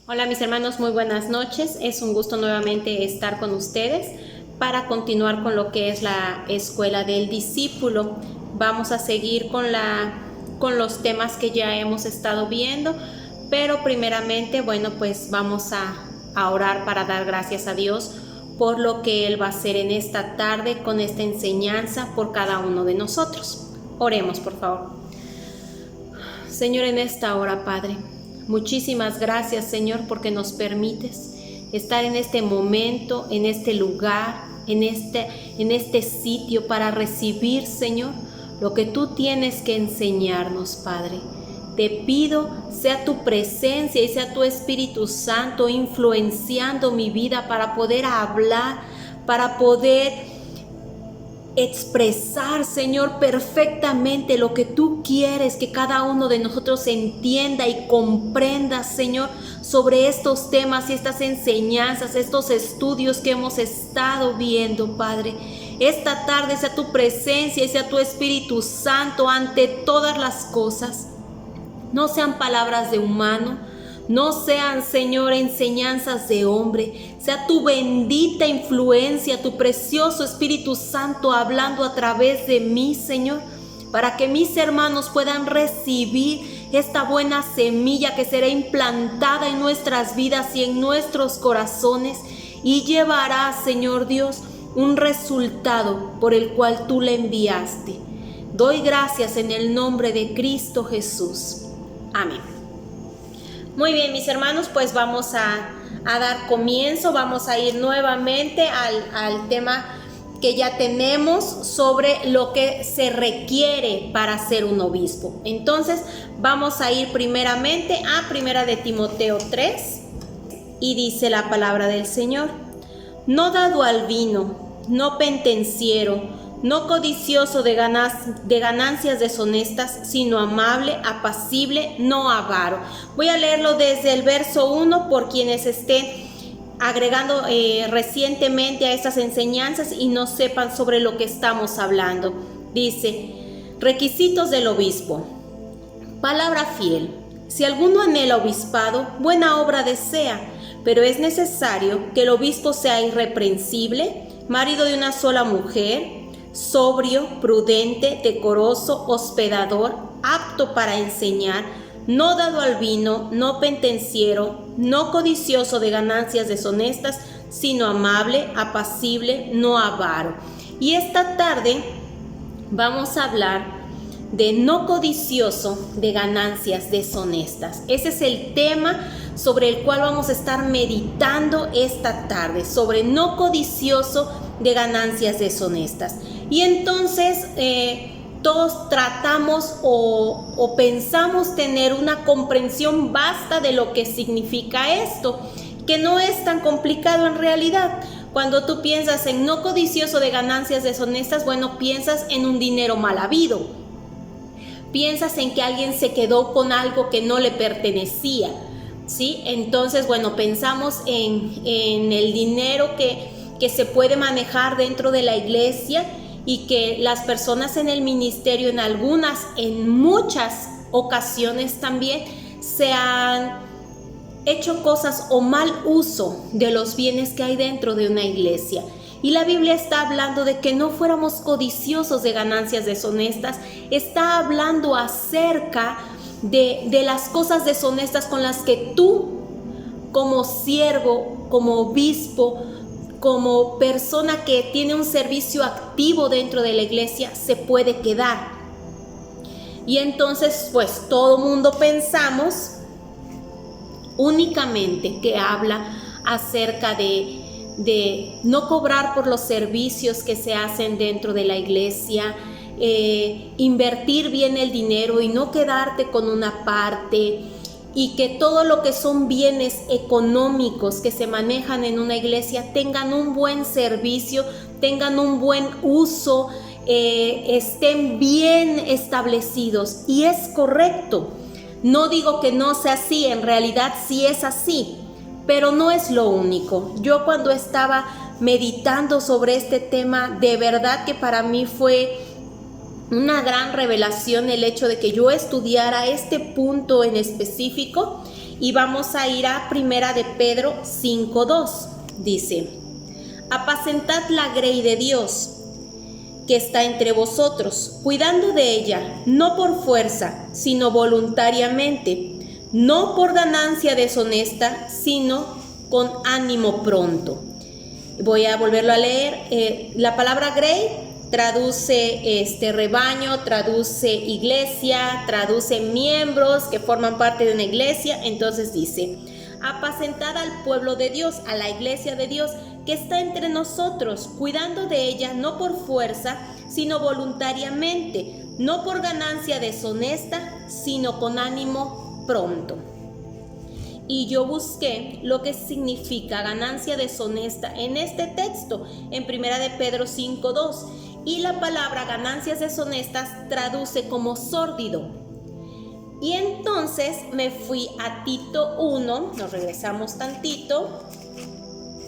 Hola mis hermanos, muy buenas noches. Es un gusto nuevamente estar con ustedes para continuar con lo que es la escuela del discípulo. Vamos a seguir con los temas que ya hemos estado viendo, pero primeramente, pues vamos a orar para dar gracias a Dios por lo que Él va a hacer en esta tarde con esta enseñanza por cada uno de nosotros. Oremos, por favor. Señor, en esta hora, Padre, muchísimas gracias, Señor, porque nos permites estar en este momento, en este lugar, en este sitio para recibir, Señor, lo que tú tienes que enseñarnos, Padre. Te pido, sea tu presencia y sea tu Espíritu Santo influenciando mi vida para poder hablar, para poder expresar, Señor, perfectamente lo que tú quieres que cada uno de nosotros entienda y comprenda, Señor, sobre estos temas y estas enseñanzas, estos estudios que hemos estado viendo, Padre. Esta tarde sea tu presencia y sea tu Espíritu Santo ante todas las cosas. No sean palabras de humano, no sean, Señor, enseñanzas de hombre. Sea tu bendita influencia, tu precioso Espíritu Santo hablando a través de mí, Señor, para que mis hermanos puedan recibir esta buena semilla que será implantada en nuestras vidas y en nuestros corazones y llevará, Señor Dios, un resultado por el cual tú le enviaste. Doy gracias en el nombre de Cristo Jesús. Amén. Muy bien, mis hermanos, pues vamos a dar comienzo, vamos a ir nuevamente al tema que ya tenemos sobre lo que se requiere para ser un obispo. Entonces, vamos a ir primeramente a Primera de Timoteo 3 y dice la palabra del Señor: no dado al vino, no pentenciero, no codicioso de ganancias deshonestas, sino amable, apacible, no avaro. Voy a leerlo desde el verso 1 por quienes estén agregando recientemente a estas enseñanzas y no sepan sobre lo que estamos hablando. Dice: requisitos del obispo. Palabra fiel. Si alguno anhela obispado, buena obra desea, pero es necesario que el obispo sea irreprensible, marido de una sola mujer, sobrio, prudente, decoroso, hospedador, apto para enseñar, no dado al vino, no pentenciero, no codicioso de ganancias deshonestas, sino amable, apacible, no avaro. Y esta tarde vamos a hablar de no codicioso de ganancias deshonestas. Ese es el tema sobre el cual vamos a estar meditando esta tarde, sobre no codicioso de ganancias deshonestas. Y entonces todos tratamos o pensamos tener una comprensión vasta de lo que significa esto, que no es tan complicado en realidad. Cuando tú piensas en no codicioso de ganancias deshonestas, piensas en un dinero mal habido. Piensas en que alguien se quedó con algo que no le pertenecía, ¿sí? Entonces, pensamos en el dinero que se puede manejar dentro de la iglesia y que las personas en el ministerio en muchas ocasiones también se han hecho cosas o mal uso de los bienes que hay dentro de una iglesia. Y la Biblia está hablando de que no fuéramos codiciosos de ganancias deshonestas. Está hablando acerca de las cosas deshonestas con las que tú, como siervo, como obispo, como persona que tiene un servicio activo dentro de la iglesia, se puede quedar. Y entonces, todo mundo pensamos únicamente que habla acerca de no cobrar por los servicios que se hacen dentro de la iglesia, invertir bien el dinero y no quedarte con una parte, y que todo lo que son bienes económicos que se manejan en una iglesia tengan un buen servicio, tengan un buen uso, estén bien establecidos. Y es correcto. No digo que no sea así, en realidad sí es así, pero no es lo único. Yo cuando estaba meditando sobre este tema, de verdad que para mí fue una gran revelación el hecho de que yo estudiara este punto en específico y vamos a ir a Primera de Pedro 5:2. Dice: apacentad la grey de Dios que está entre vosotros, cuidando de ella, no por fuerza, sino voluntariamente, no por ganancia deshonesta, sino con ánimo pronto. Voy a volverlo a leer. La palabra grey traduce rebaño, traduce iglesia, traduce miembros que forman parte de una iglesia. Entonces dice: apacentad al pueblo de Dios, a la iglesia de Dios que está entre nosotros, cuidando de ella no por fuerza, sino voluntariamente, no por ganancia deshonesta, sino con ánimo pronto. Y yo busqué lo que significa ganancia deshonesta en este texto, en Primera de Pedro 5:2, y la palabra ganancias deshonestas traduce como sórdido. Y entonces me fui a Tito 1, nos regresamos tantito,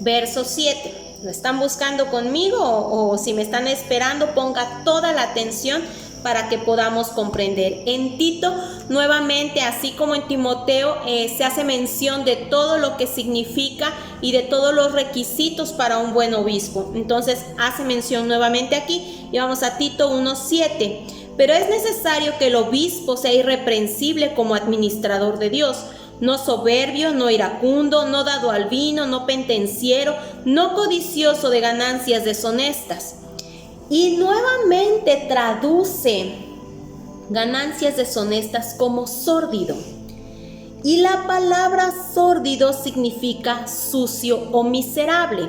verso 7. ¿Lo están buscando conmigo o si me están esperando, ponga toda la atención para que podamos comprender? En Tito, nuevamente, así como en Timoteo, se hace mención de todo lo que significa y de todos los requisitos para un buen obispo. Entonces, hace mención nuevamente aquí y vamos a Tito 1:7. Pero es necesario que el obispo sea irreprensible como administrador de Dios, no soberbio, no iracundo, no dado al vino, no pentenciero, no codicioso de ganancias deshonestas. Y nuevamente traduce ganancias deshonestas como sórdido. Y la palabra sórdido significa sucio o miserable.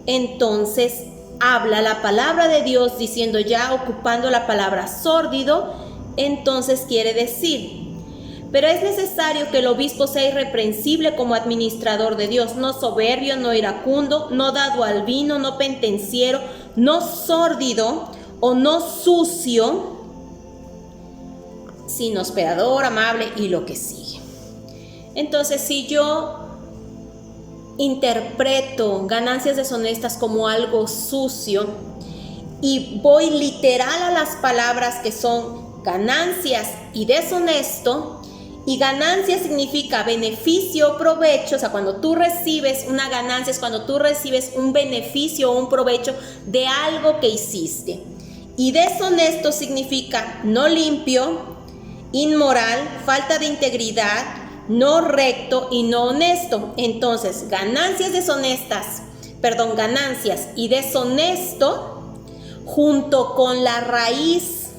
Entonces habla la palabra de Dios diciendo, ya ocupando la palabra sórdido, entonces quiere decir: pero es necesario que el obispo sea irreprensible como administrador de Dios, no soberbio, no iracundo, no dado al vino, no pentenciero, no sórdido o no sucio, sino hospedador, amable y lo que sigue. Entonces, si yo interpreto ganancias deshonestas como algo sucio y voy literal a las palabras que son ganancias y deshonesto, y ganancia significa beneficio, provecho, o sea, cuando tú recibes una ganancia es cuando tú recibes un beneficio o un provecho de algo que hiciste. Y deshonesto significa no limpio, inmoral, falta de integridad, no recto y no honesto. Entonces, ganancias y deshonesto, junto con la raíz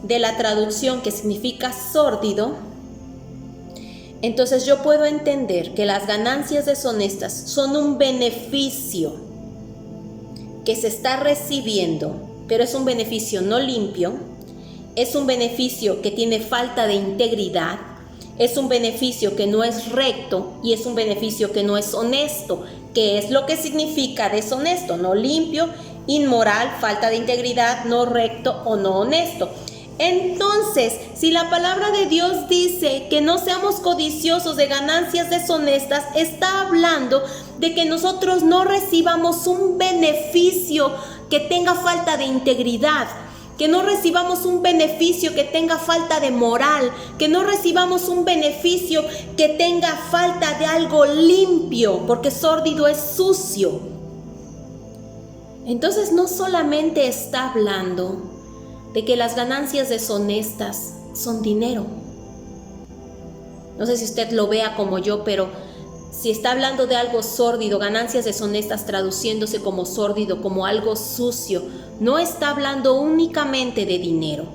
de la traducción que significa sórdido, entonces yo puedo entender que las ganancias deshonestas son un beneficio que se está recibiendo, pero es un beneficio no limpio, es un beneficio que tiene falta de integridad, es un beneficio que no es recto y es un beneficio que no es honesto. ¿Qué es lo que significa deshonesto? No limpio, inmoral, falta de integridad, no recto o no honesto. Entonces, si la palabra de Dios dice que no seamos codiciosos de ganancias deshonestas, está hablando de que nosotros no recibamos un beneficio que tenga falta de integridad, que no recibamos un beneficio que tenga falta de moral, que no recibamos un beneficio que tenga falta de algo limpio, porque sórdido es sucio. Entonces, no solamente está hablando de que las ganancias deshonestas son dinero. No sé si usted lo vea como yo, pero si está hablando de algo sórdido, ganancias deshonestas traduciéndose como sórdido, como algo sucio, no está hablando únicamente de dinero.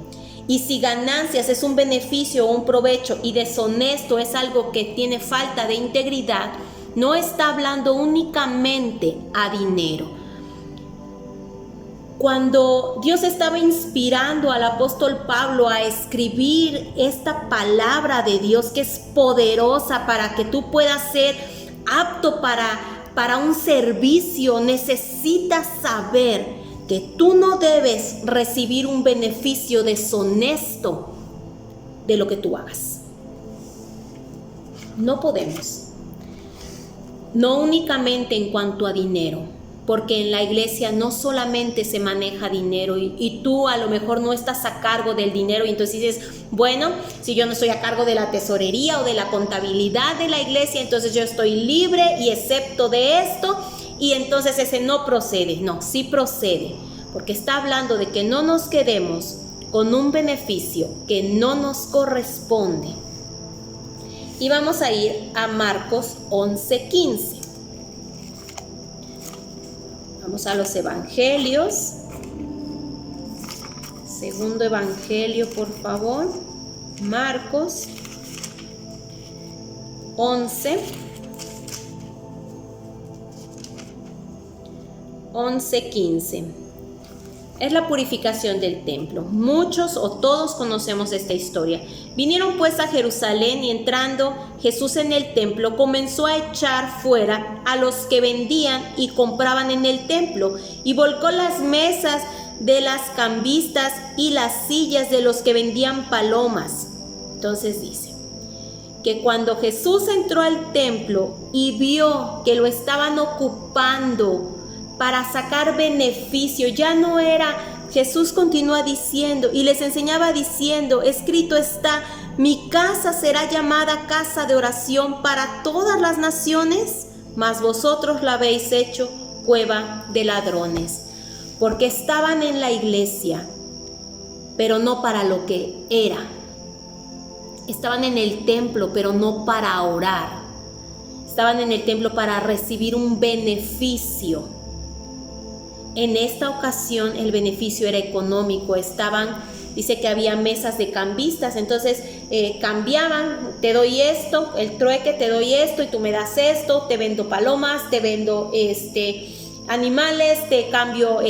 Y si ganancias es un beneficio o un provecho y deshonesto es algo que tiene falta de integridad, no está hablando únicamente a dinero. Cuando Dios estaba inspirando al apóstol Pablo a escribir esta palabra de Dios que es poderosa para que tú puedas ser apto para un servicio, necesitas saber que tú no debes recibir un beneficio deshonesto de lo que tú hagas. No podemos. No únicamente en cuanto a dinero, porque en la iglesia no solamente se maneja dinero y tú a lo mejor no estás a cargo del dinero y entonces dices, bueno, si yo no estoy a cargo de la tesorería o de la contabilidad de la iglesia, entonces yo estoy libre y excepto de esto y entonces ese no procede. No, sí procede, porque está hablando de que no nos quedemos con un beneficio que no nos corresponde. Y vamos a ir a Marcos 11:15. Vamos a los evangelios. Segundo evangelio, por favor. Marcos 11:15. Es la purificación del templo. Muchos o todos conocemos esta historia. Vinieron pues a Jerusalén y entrando Jesús en el templo comenzó a echar fuera a los que vendían y compraban en el templo y volcó las mesas de las cambistas y las sillas de los que vendían palomas. Entonces dice que cuando Jesús entró al templo y vio que lo estaban ocupando para sacar beneficio, ya no era, Jesús continúa diciendo y les enseñaba diciendo, escrito está, mi casa será llamada casa de oración para todas las naciones, mas vosotros la habéis hecho cueva de ladrones. Porque estaban en la iglesia, pero no para lo que era. Estaban en el templo, pero no para orar. Estaban en el templo para recibir un beneficio. En esta ocasión el beneficio era económico. Dice que había mesas de cambistas, entonces cambiaban, te doy esto, el trueque, te doy esto y tú me das esto, te vendo palomas, te vendo animales, te cambio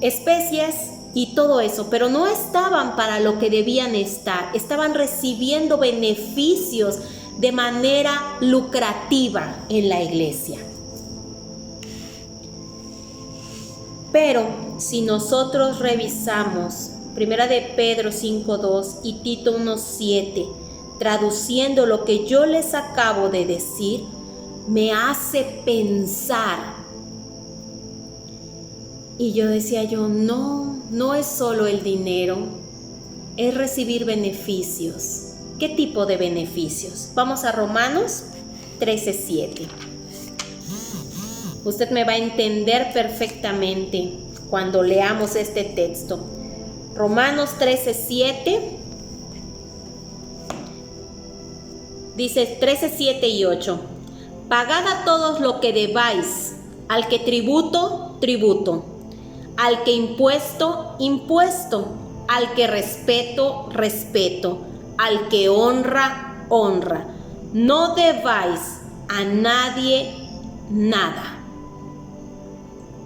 especies y todo eso, pero no estaban para lo que debían estar, estaban recibiendo beneficios de manera lucrativa en la iglesia. Pero si nosotros revisamos Primera de Pedro 5:2 y Tito 1:7, traduciendo lo que yo les acabo de decir, me hace pensar. Y yo decía no es solo el dinero, es recibir beneficios. ¿Qué tipo de beneficios? Vamos a Romanos 13:7. Usted me va a entender perfectamente cuando leamos este texto. Romanos 13:7 dice 13:7 y 8. Pagad a todos lo que debáis, al que tributo, tributo, al que impuesto, impuesto, al que respeto, respeto, al que honra, honra. No debáis a nadie nada.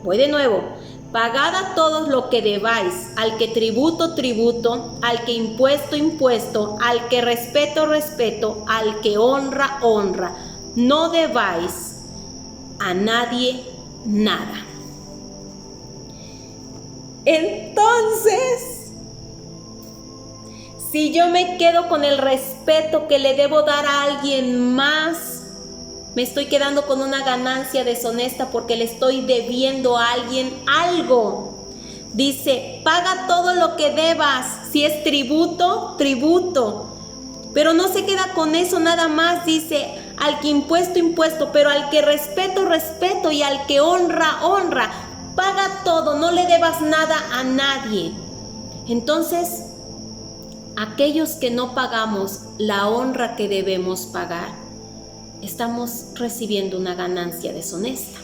Voy de nuevo. Pagad a todos lo que debáis, al que tributo, tributo, al que impuesto, impuesto, al que respeto, respeto, al que honra, honra. No debáis a nadie nada. Entonces, si yo me quedo con el respeto que le debo dar a alguien más, me estoy quedando con una ganancia deshonesta porque le estoy debiendo a alguien algo. Dice, paga todo lo que debas. Si es tributo, tributo. Pero no se queda con eso nada más. Dice, al que impuesto, impuesto. Pero al que respeto, respeto. Y al que honra, honra. Paga todo, no le debas nada a nadie. Entonces, aquellos que no pagamos la honra que debemos pagar, estamos recibiendo una ganancia deshonesta.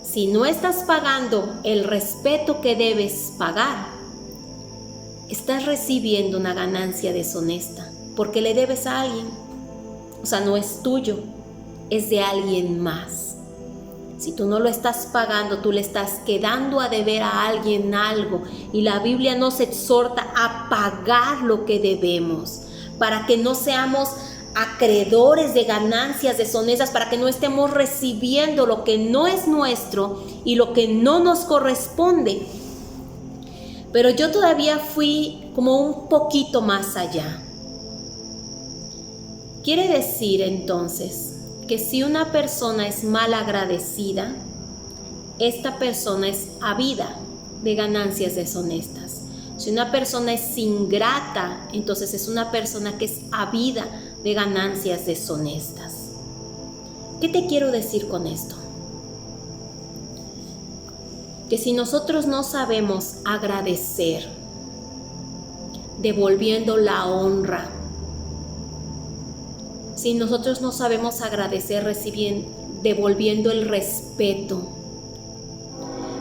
Si no estás pagando el respeto que debes pagar, estás recibiendo una ganancia deshonesta porque le debes a alguien. O sea, no es tuyo, es de alguien más. Si tú no lo estás pagando, tú le estás quedando a deber a alguien algo. Y la Biblia nos exhorta a pagar lo que debemos para que no seamos acreedores de ganancias deshonestas, para que no estemos recibiendo lo que no es nuestro y lo que no nos corresponde. Pero yo todavía fui como un poquito más allá. Quiere decir entonces que si una persona es mal agradecida, esta persona es avida de ganancias deshonestas. Si una persona es ingrata, entonces es una persona que es avida de ganancias deshonestas. ¿Qué te quiero decir con esto? Que si nosotros no sabemos agradecer, devolviendo la honra, si nosotros no sabemos agradecer, devolviendo el respeto,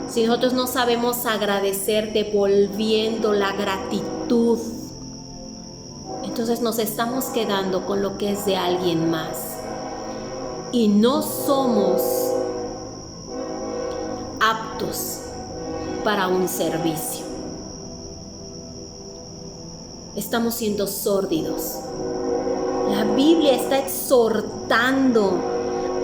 si nosotros no sabemos agradecer, devolviendo la gratitud, entonces nos estamos quedando con lo que es de alguien más y no somos aptos para un servicio. Estamos siendo sórdidos. La Biblia está exhortando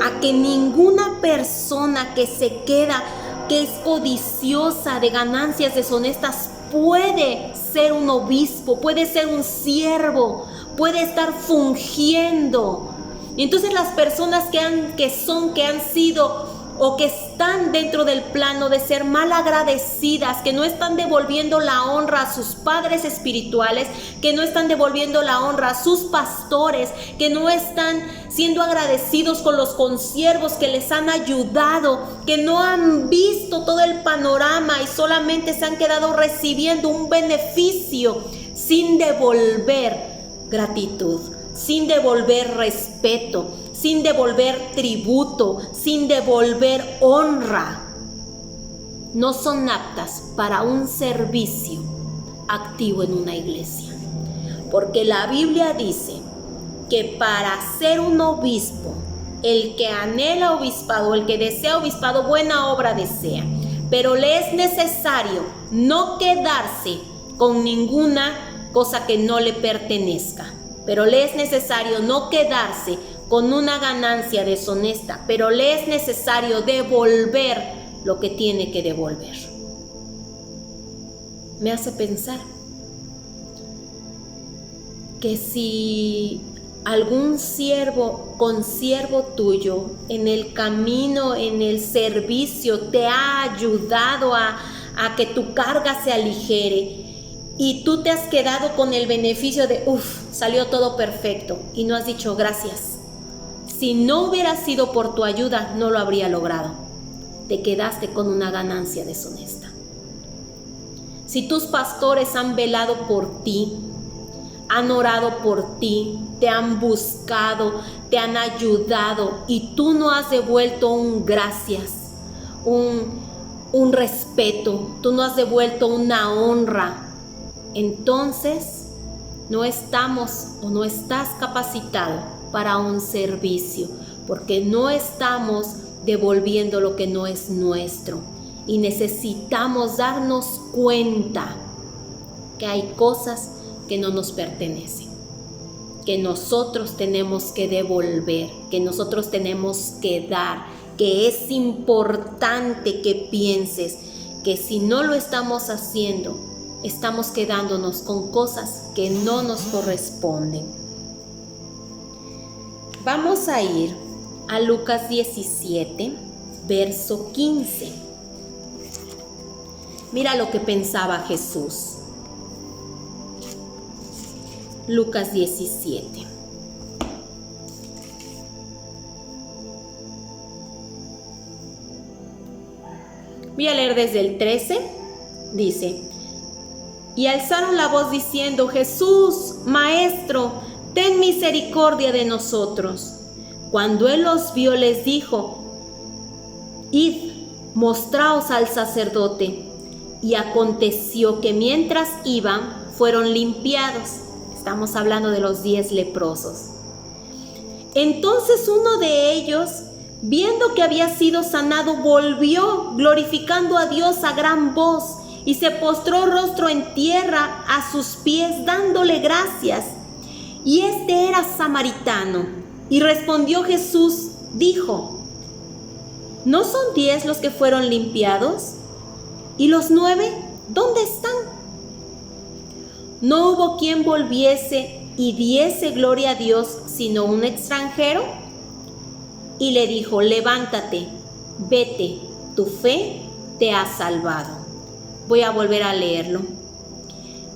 a que ninguna persona que se queda, que es codiciosa de ganancias deshonestas, puede ser un obispo, puede ser un siervo, puede estar fungiendo. Y entonces las personas que han sido o que están dentro del plano de ser mal agradecidas, que no están devolviendo la honra a sus padres espirituales, que no están devolviendo la honra a sus pastores, que no están siendo agradecidos con los consiervos que les han ayudado, que no han visto todo el panorama y solamente se han quedado recibiendo un beneficio sin devolver gratitud, sin devolver respeto, sin devolver tributo, sin devolver honra. No son aptas para un servicio activo en una iglesia. Porque la Biblia dice que para ser un obispo, el que anhela obispado, el que desea obispado, buena obra desea. Pero le es necesario no quedarse con ninguna cosa que no le pertenezca. Pero le es necesario no quedarse con una ganancia deshonesta, pero le es necesario devolver lo que tiene que devolver. Me hace pensar que si algún consiervo tuyo en el camino, en el servicio, te ha ayudado a que tu carga se aligere, y tú te has quedado con el beneficio de, salió todo perfecto, y no has dicho gracias. Si no hubiera sido por tu ayuda, no lo habría logrado. Te quedaste con una ganancia deshonesta. Si tus pastores han velado por ti, han orado por ti, te han buscado, te han ayudado, y tú no has devuelto un gracias, un respeto, tú no has devuelto una honra, entonces no estamos o no estás capacitado para un servicio, porque no estamos devolviendo lo que no es nuestro, y necesitamos darnos cuenta que hay cosas que no nos pertenecen, que nosotros tenemos que devolver, que nosotros tenemos que dar, que es importante que pienses que si no lo estamos haciendo, estamos quedándonos con cosas que no nos corresponden. Vamos a ir a Lucas 17, verso 15. Mira lo que pensaba Jesús. Lucas 17. Voy a leer desde el 13. Dice: y alzaron la voz diciendo: Jesús, Maestro, ten misericordia de nosotros. Cuando él los vio, les dijo: id, mostraos al sacerdote. Y aconteció que mientras iban, fueron limpiados. Estamos hablando de los 10 leprosos. Entonces uno de ellos, viendo que había sido sanado, volvió glorificando a Dios a gran voz, y se postró rostro en tierra a sus pies, dándole gracias. Y este era samaritano. Y respondió Jesús, dijo: ¿no son 10 los que fueron limpiados? ¿Y los 9 dónde están? ¿No hubo quien volviese y diese gloria a Dios, sino un extranjero? y le dijo: levántate, vete, tu fe te ha salvado. Voy a volver a leerlo.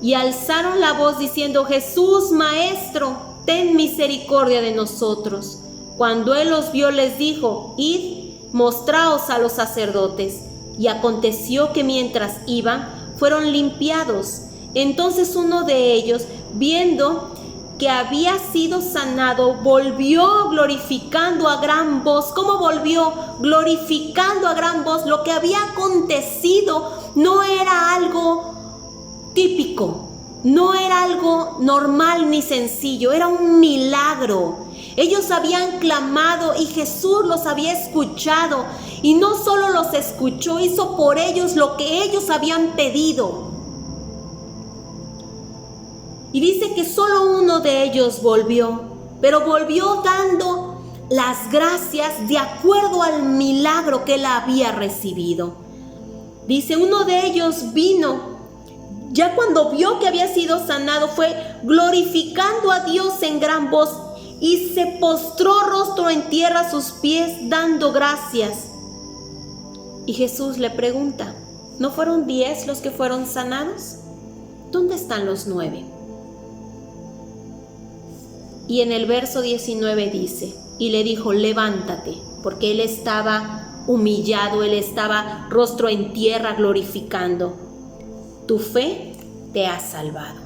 Y alzaron la voz diciendo: Jesús, Maestro, ten misericordia de nosotros. Cuando él los vio, les dijo: id, mostraos a los sacerdotes. Y aconteció que mientras iban, fueron limpiados. Entonces uno de ellos, viendo que había sido sanado, volvió glorificando a gran voz. ¿Cómo volvió? Glorificando a gran voz. Lo que había acontecido no era algo típico, no era algo normal ni sencillo, era un milagro. Ellos habían clamado y Jesús los había escuchado, y no solo los escuchó, hizo por ellos lo que ellos habían pedido. Y dice que solo uno de ellos volvió, pero volvió dando las gracias de acuerdo al milagro que él había recibido. Dice, uno de ellos vino, ya cuando vio que había sido sanado, fue glorificando a Dios en gran voz y se postró rostro en tierra a sus pies dando gracias. Y Jesús le pregunta, ¿no fueron 10 los que fueron sanados? ¿Dónde están los 9? Y en el verso 19 dice, y le dijo, levántate, porque él estaba humillado, él estaba rostro en tierra glorificando. Tu fe te ha salvado.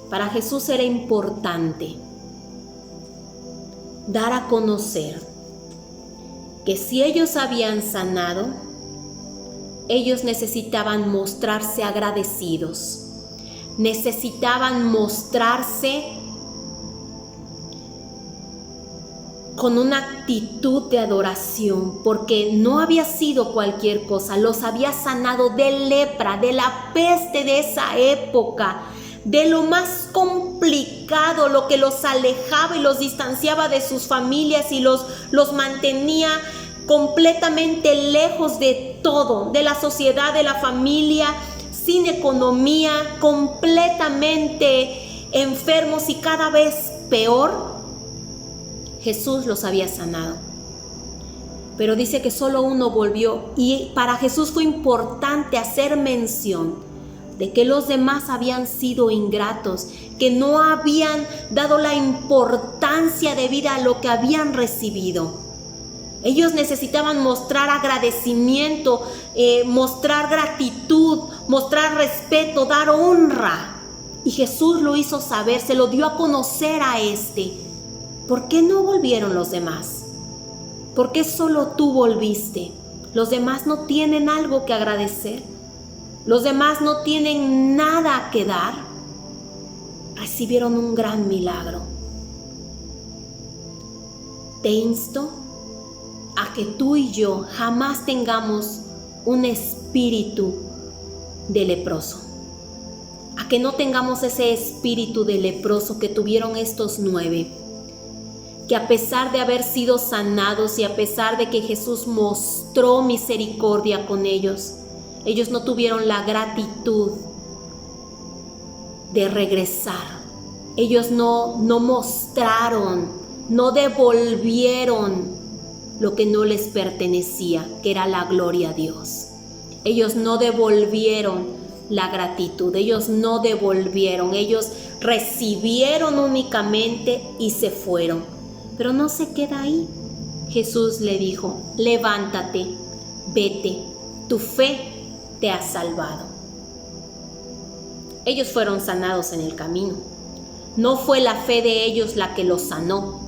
Para Jesús era importante dar a conocer que si ellos habían sanado, ellos necesitaban mostrarse agradecidos. Necesitaban mostrarse con una actitud de adoración, porque no había sido cualquier cosa, los había sanado de lepra, de la peste de esa época, de lo más complicado, lo que los alejaba y los distanciaba de sus familias y los mantenía completamente lejos de todo, de la sociedad, de la familia, sin economía, completamente enfermos y cada vez peor. Jesús los había sanado. Pero dice que solo uno volvió, y para Jesús fue importante hacer mención de que los demás habían sido ingratos, que no habían dado la importancia debida a lo que habían recibido. Ellos necesitaban mostrar agradecimiento, mostrar gratitud, mostrar respeto, dar honra. Y Jesús lo hizo saber, se lo dio a conocer a este. ¿Por qué no volvieron los demás? ¿Por qué solo tú volviste? ¿Los demás no tienen algo que agradecer? ¿Los demás no tienen nada que dar? Recibieron un gran milagro. Te insto a que tú y yo jamás tengamos un espíritu de leproso. A que no tengamos ese espíritu de leproso que tuvieron estos 9. Que a pesar de haber sido sanados y a pesar de que Jesús mostró misericordia con ellos, ellos no tuvieron la gratitud de regresar. Ellos no mostraron, no devolvieron lo que no les pertenecía, que era la gloria a Dios. Ellos no devolvieron la gratitud, ellos no devolvieron, ellos recibieron únicamente y se fueron. Pero no se queda ahí. Jesús le dijo, levántate, vete, tu fe te ha salvado. Ellos fueron sanados en el camino. No fue la fe de ellos la que los sanó.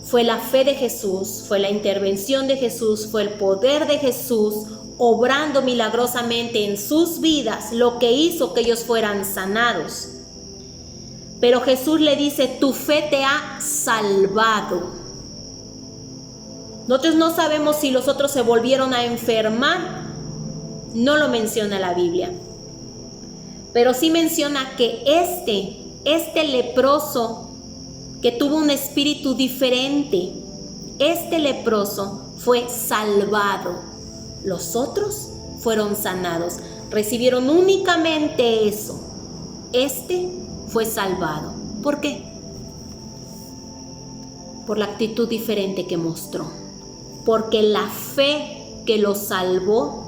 Fue la fe de Jesús, fue la intervención de Jesús, fue el poder de Jesús obrando milagrosamente en sus vidas lo que hizo que ellos fueran sanados. Pero Jesús le dice, tu fe te ha salvado. Nosotros no sabemos si los otros se volvieron a enfermar. No lo menciona la Biblia. Pero sí menciona que este leproso que tuvo un espíritu diferente, este leproso fue salvado. Los otros fueron sanados. Recibieron únicamente eso. Este fue salvado. ¿Por qué? por la actitud diferente que mostró. Porque la fe que lo salvó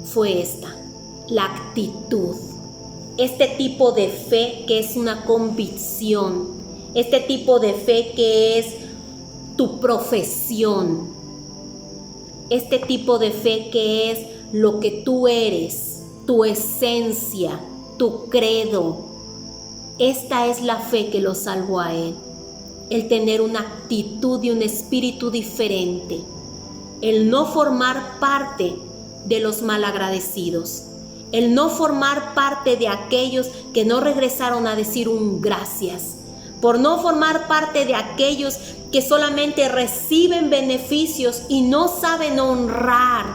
fue esta, la actitud. Este tipo de fe que es una convicción, este tipo de fe que es tu profesión, este tipo de fe que es lo que tú eres, tu esencia, tu credo. Esta es la fe que lo salvó a él. El tener una actitud y un espíritu diferente. El no formar parte de los malagradecidos. El no formar parte de aquellos que no regresaron a decir un gracias. Por no formar parte de aquellos que solamente reciben beneficios y no saben honrar,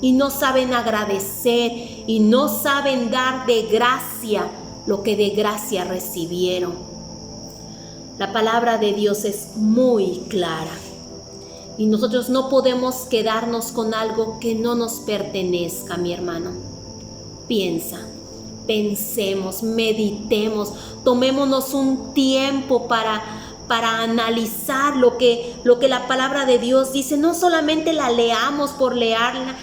y no saben agradecer, y no saben dar de gracia lo que de gracia recibieron. La palabra de Dios es muy clara y nosotros no podemos quedarnos con algo que no nos pertenezca, mi hermano. Piensa, pensemos, meditemos, tomémonos un tiempo para analizar lo que la palabra de Dios dice. No solamente la leamos por leerla,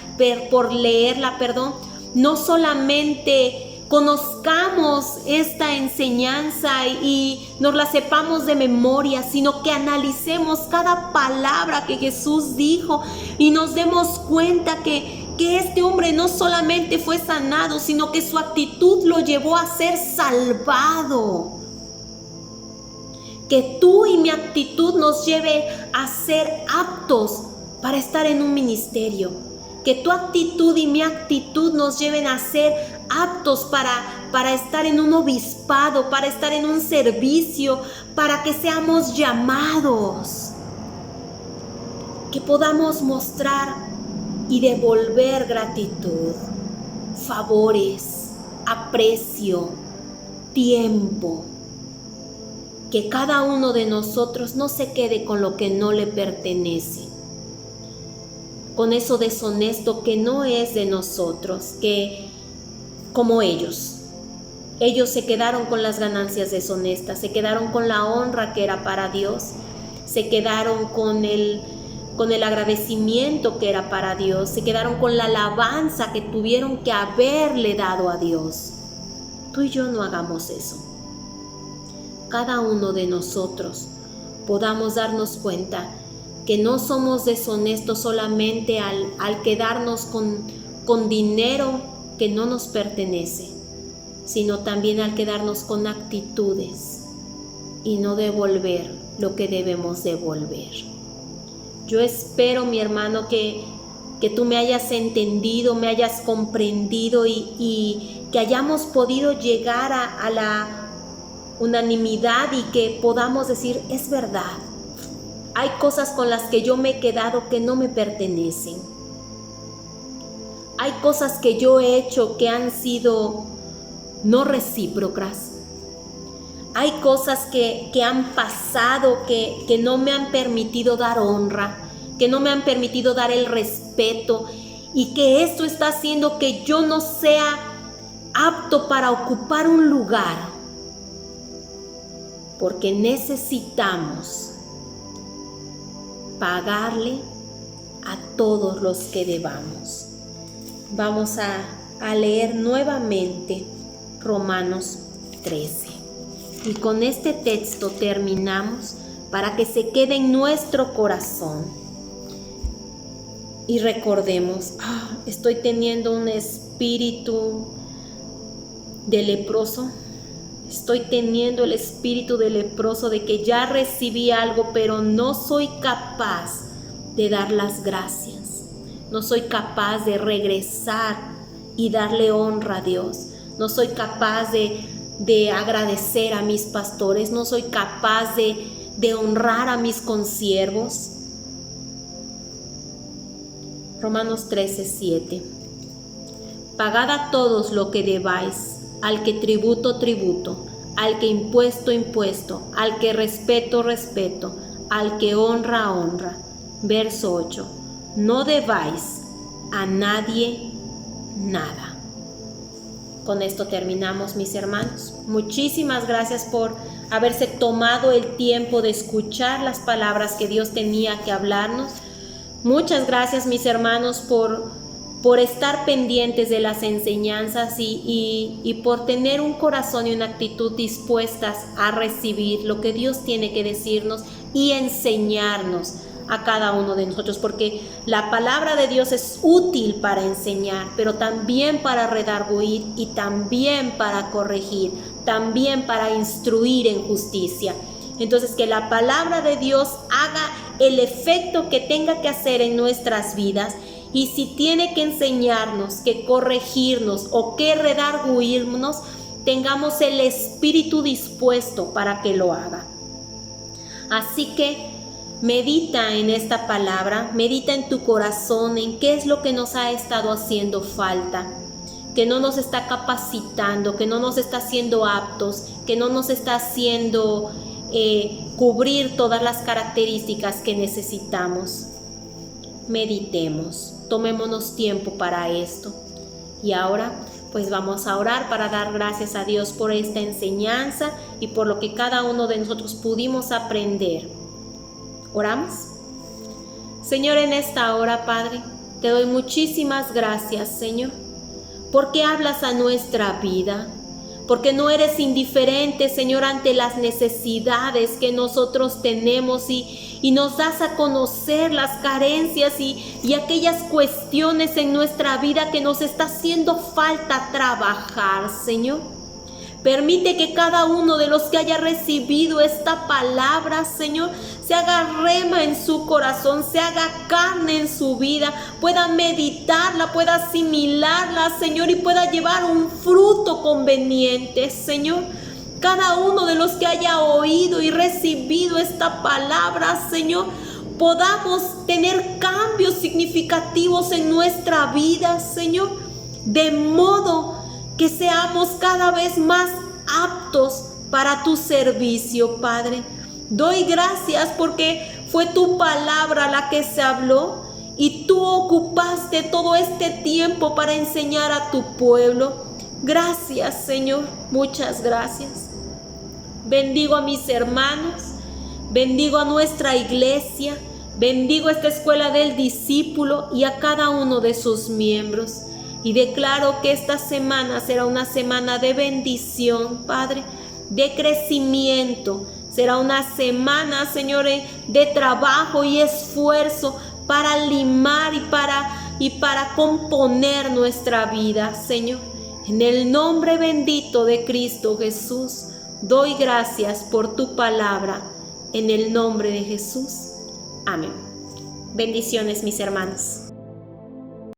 no solamente conozcamos esta enseñanza y nos la sepamos de memoria, sino que analicemos cada palabra que Jesús dijo y nos demos cuenta que este hombre no solamente fue sanado, sino que su actitud lo llevó a ser salvado. Que tú y mi actitud nos lleve a ser aptos para estar en un ministerio. Que tu actitud y mi actitud nos lleven a ser aptos para estar en un obispado, para estar en un servicio, para que seamos llamados. Que podamos mostrar y devolver gratitud, favores, aprecio, tiempo. Que cada uno de nosotros no se quede con lo que no le pertenece, con eso deshonesto que no es de nosotros, que como ellos se quedaron con las ganancias deshonestas, se quedaron con la honra que era para Dios, se quedaron con el agradecimiento que era para Dios, se quedaron con la alabanza que tuvieron que haberle dado a Dios. Tú y yo no hagamos eso. Cada uno de nosotros podamos darnos cuenta que no somos deshonestos solamente al quedarnos con dinero que no nos pertenece, sino también al quedarnos con actitudes y no devolver lo que debemos devolver. Yo espero, mi hermano, que tú me hayas entendido, me hayas comprendido y que hayamos podido llegar a la unanimidad y que podamos decir, es verdad, hay cosas con las que yo me he quedado que no me pertenecen. Hay cosas que yo he hecho que han sido no recíprocas. Hay cosas que han pasado que no me han permitido dar honra, que no me han permitido dar el respeto y que esto está haciendo que yo no sea apto para ocupar un lugar. Porque necesitamos pagarle a todos los que debamos. Vamos a leer nuevamente Romanos 13. Y con este texto terminamos para que se quede en nuestro corazón. Y recordemos, estoy teniendo un espíritu de leproso. Estoy teniendo el espíritu de leproso de que ya recibí algo, pero no soy capaz de dar las gracias. No soy capaz de regresar y darle honra a Dios. No soy capaz de agradecer a mis pastores. No soy capaz de honrar a mis consiervos. Romanos 13:7. Pagad a todos lo que debáis. Al que tributo, tributo, al que impuesto, impuesto, al que respeto, respeto, al que honra, honra. Verso 8. No debáis a nadie nada. Con esto terminamos, mis hermanos. Muchísimas gracias por haberse tomado el tiempo de escuchar las palabras que Dios tenía que hablarnos. Muchas gracias, mis hermanos, por estar pendientes de las enseñanzas y por tener un corazón y una actitud dispuestas a recibir lo que Dios tiene que decirnos y enseñarnos a cada uno de nosotros, porque la palabra de Dios es útil para enseñar, pero también para redarguir y también para corregir, también para instruir en justicia. Entonces, que la palabra de Dios haga el efecto que tenga que hacer en nuestras vidas, y si tiene que enseñarnos, que corregirnos o que redarguirnos, tengamos el espíritu dispuesto para que lo haga. Así que medita en esta palabra, medita en tu corazón, en qué es lo que nos ha estado haciendo falta, que no nos está capacitando, que no nos está haciendo aptos, que no nos está haciendo cubrir todas las características que necesitamos. Meditemos, tomémonos tiempo para esto. Y ahora pues vamos a orar para dar gracias a Dios por esta enseñanza y por lo que cada uno de nosotros pudimos aprender. ¿Oramos? Señor, en esta hora, Padre, te doy muchísimas gracias, Señor, porque hablas a nuestra vida, porque no eres indiferente, Señor, ante las necesidades que nosotros tenemos y nos das a conocer las carencias y aquellas cuestiones en nuestra vida que nos está haciendo falta trabajar, Señor. Permite que cada uno de los que haya recibido esta palabra, Señor, se haga rema en su corazón, se haga carne en su vida, pueda meditarla, pueda asimilarla, Señor, y pueda llevar un fruto conveniente, Señor. Cada uno de los que haya oído y recibido esta palabra, Señor, podamos tener cambios significativos en nuestra vida, Señor, de modo que seamos cada vez más aptos para tu servicio, Padre. Doy gracias porque fue tu palabra la que se habló y tú ocupaste todo este tiempo para enseñar a tu pueblo. Gracias, Señor, muchas gracias. Bendigo a mis hermanos, bendigo a nuestra iglesia, bendigo esta escuela del discípulo y a cada uno de sus miembros. Y declaro que esta semana será una semana de bendición, Padre, de crecimiento. Será una semana, Señor, de trabajo y esfuerzo para limar y para componer nuestra vida, Señor. En el nombre bendito de Cristo Jesús, doy gracias por tu palabra. En el nombre de Jesús. Amén. Bendiciones, mis hermanos.